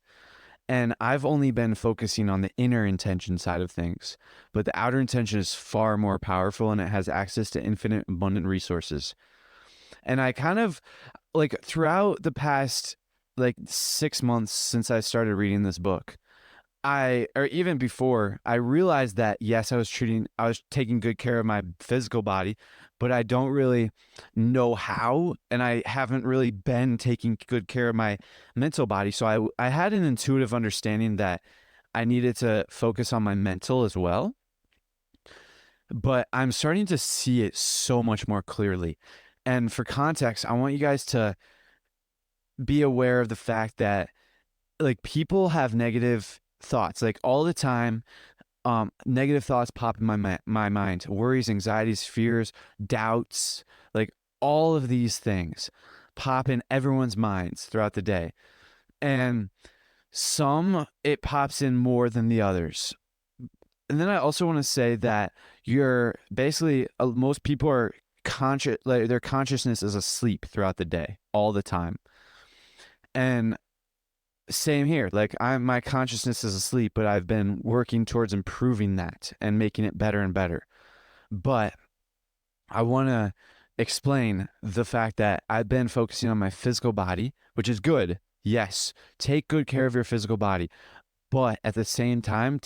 And I've only been focusing on the inner intention side of things, but the outer intention is far more powerful and it has access to infinite abundant resources. And I kind of like throughout the past like 6 months since I started reading this book, or even before, I realized that yes, I was taking good care of my physical body, but I don't really know how, and I haven't really been taking good care of my mental body. So I had an intuitive understanding that I needed to focus on my mental as well, but I'm starting to see it so much more clearly. And for context, I want you guys to be aware of the fact that like people have negative thoughts like all the time. Negative thoughts pop in my mind, worries, anxieties, fears, doubts, like all of these things pop in everyone's minds throughout the day. And some it pops in more than the others. And then I also want to say that you're basically most people are conscious, like their consciousness is asleep throughout the day all the time. And same here. Like my consciousness is asleep, but I've been working towards improving that and making it better and better. But I want to explain the fact that I've been focusing on my physical body, which is good. Yes, take good care of your physical body, but at the same time,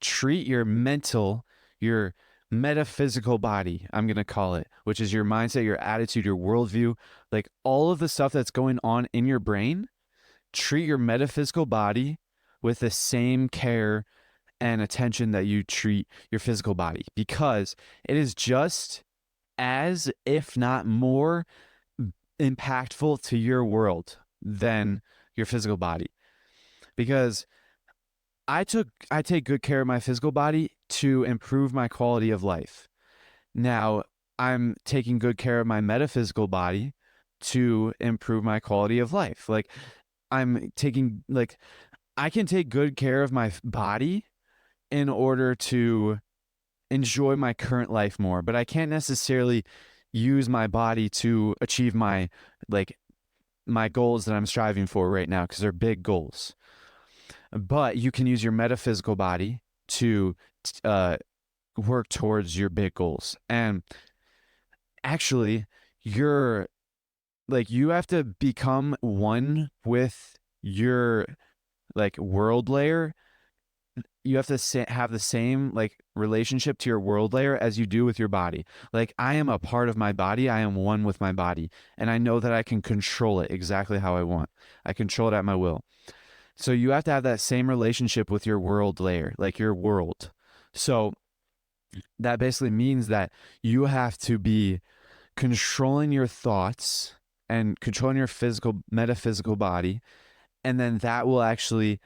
treat your mental, your metaphysical body, I'm going to call it, which is your mindset, your attitude, your worldview, like all of the stuff that's going on in your brain. Treat your metaphysical body with the same care and attention that you treat your physical body, because it is just as, if not more, impactful to your world than your physical body. Because I take good care of my physical body to improve my quality of life. Now, I'm taking good care of my metaphysical body to improve my quality of life. Like, I'm taking, like, I can take good care of my body in order to enjoy my current life more, but I can't necessarily use my body to achieve like my goals that I'm striving for right now, because they're big goals. But you can use your metaphysical body to uh, work towards your big goals. And actually, you're like, you have to become one with your like world layer. You have to have the same like relationship to your world layer as you do with your body. Like, I am a part of my body. I am one with my body, and I know that I can control it exactly how I want. I control it at my will. So you have to have that same relationship with your world layer, like your world. So that basically means that you have to be controlling your thoughts and controlling your physical, metaphysical body. And then that will actually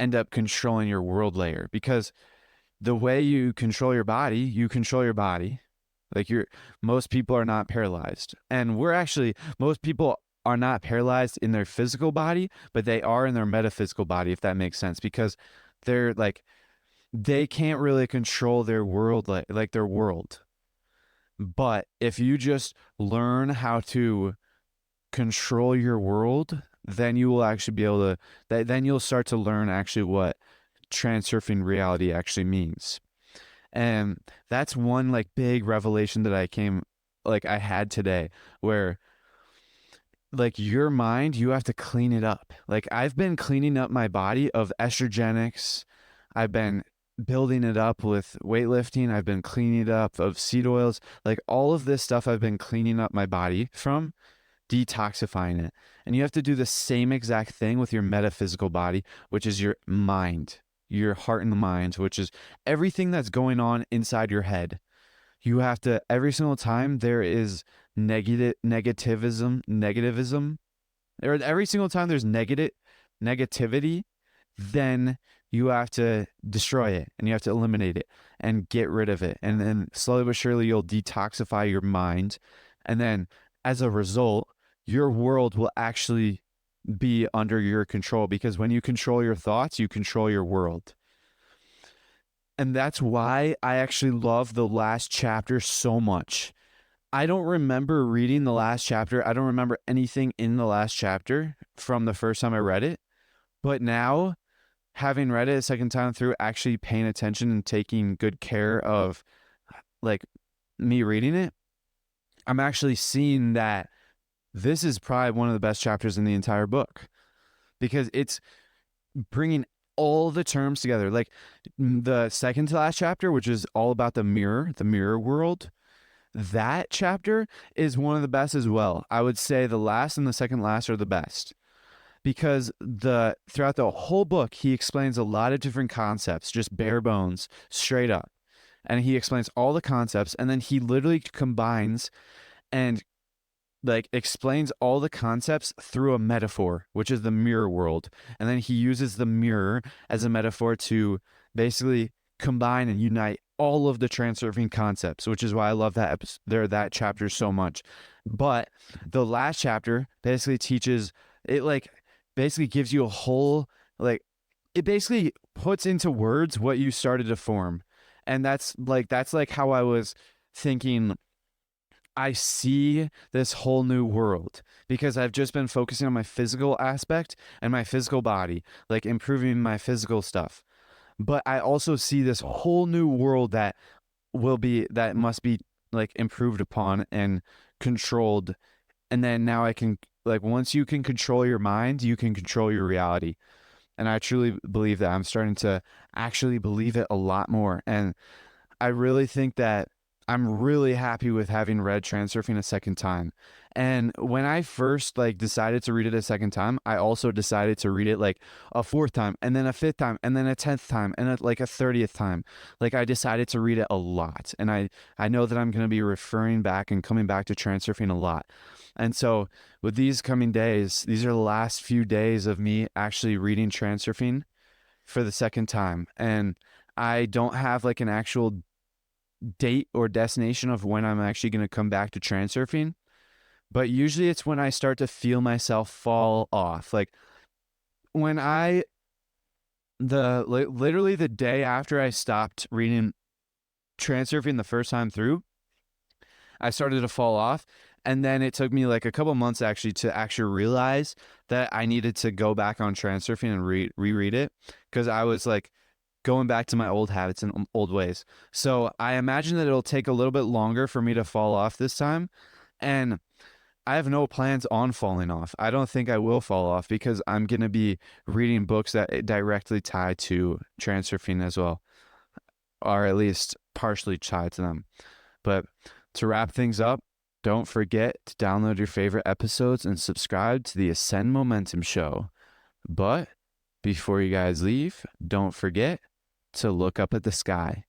end up controlling your world layer, because the way you control your body, you control your body. Like, most people are not paralyzed. And most people are not paralyzed in their physical body, but they are in their metaphysical body, if that makes sense, because they're like, they can't really control their world, like their world. But if you just learn how to control your world, then you will actually be able to, then you'll start to learn actually what transurfing reality actually means. And that's one like big revelation that I had today, where like your mind, you have to clean it up. Like, I've been cleaning up my body of estrogenics. I've been building it up with weightlifting. I've been cleaning it up of seed oils. Like, all of this stuff I've been cleaning up my body from, detoxifying it. And you have to do the same exact thing with your metaphysical body, which is your mind, your heart and mind, which is everything that's going on inside your head. You have to, every single time there is negativism, or every single time there's negativity, then you have to destroy it, and you have to eliminate it and get rid of it. And then slowly but surely you'll detoxify your mind. And then as a result, your world will actually be under your control, because when you control your thoughts, you control your world. And that's why I actually love the last chapter so much. I don't remember reading the last chapter. I don't remember anything in the last chapter from the first time I read it. But now, having read it a second time through, actually paying attention and taking good care of like me reading it, I'm actually seeing that this is probably one of the best chapters in the entire book, because it's bringing all the terms together. Like, the second to last chapter, which is all about the mirror world, that chapter is one of the best as well. I would say the last and the second last are the best, because throughout the whole book, he explains a lot of different concepts, just bare bones, straight up. And he explains all the concepts, and then he literally combines and like explains all the concepts through a metaphor, which is the mirror world. And then he uses the mirror as a metaphor to basically combine and unite all of the transurfing concepts, which is why I love that chapter so much. But the last chapter basically teaches it, like basically gives you a whole, like, it basically puts into words what you started to form. And that's like how I was thinking. I see this whole new world, because I've just been focusing on my physical aspect and my physical body, like improving my physical stuff. But I also see this whole new world that must be like improved upon and controlled. And then now I can, like, once you can control your mind, you can control your reality. And I truly believe that. I'm starting to actually believe it a lot more. And I really think that I'm really happy with having read Transurfing a second time. And when I first like decided to read it a second time, I also decided to read it like a fourth time and then a fifth time and then a 10th time and like a 30th time. Like I decided to read it a lot. And I know that I'm going to be referring back and coming back to Transurfing a lot. And so with these coming days, these are the last few days of me actually reading Transurfing for the second time. And I don't have like an actual date or destination of when I'm actually going to come back to Transurfing, but usually it's when I start to feel myself fall off. Like when literally the day after I stopped reading Transurfing the first time through, I started to fall off. And then it took me like a couple months actually to actually realize that I needed to go back on Transurfing and reread it because I was like going back to my old habits and old ways. So I imagine that it'll take a little bit longer for me to fall off this time. And I have no plans on falling off. I don't think I will fall off because I'm going to be reading books that directly tie to Transurfing as well, or at least partially tied to them. But to wrap things up, don't forget to download your favorite episodes and subscribe to the Ascend Momentum Show. But before you guys leave, don't forget to look up at the sky.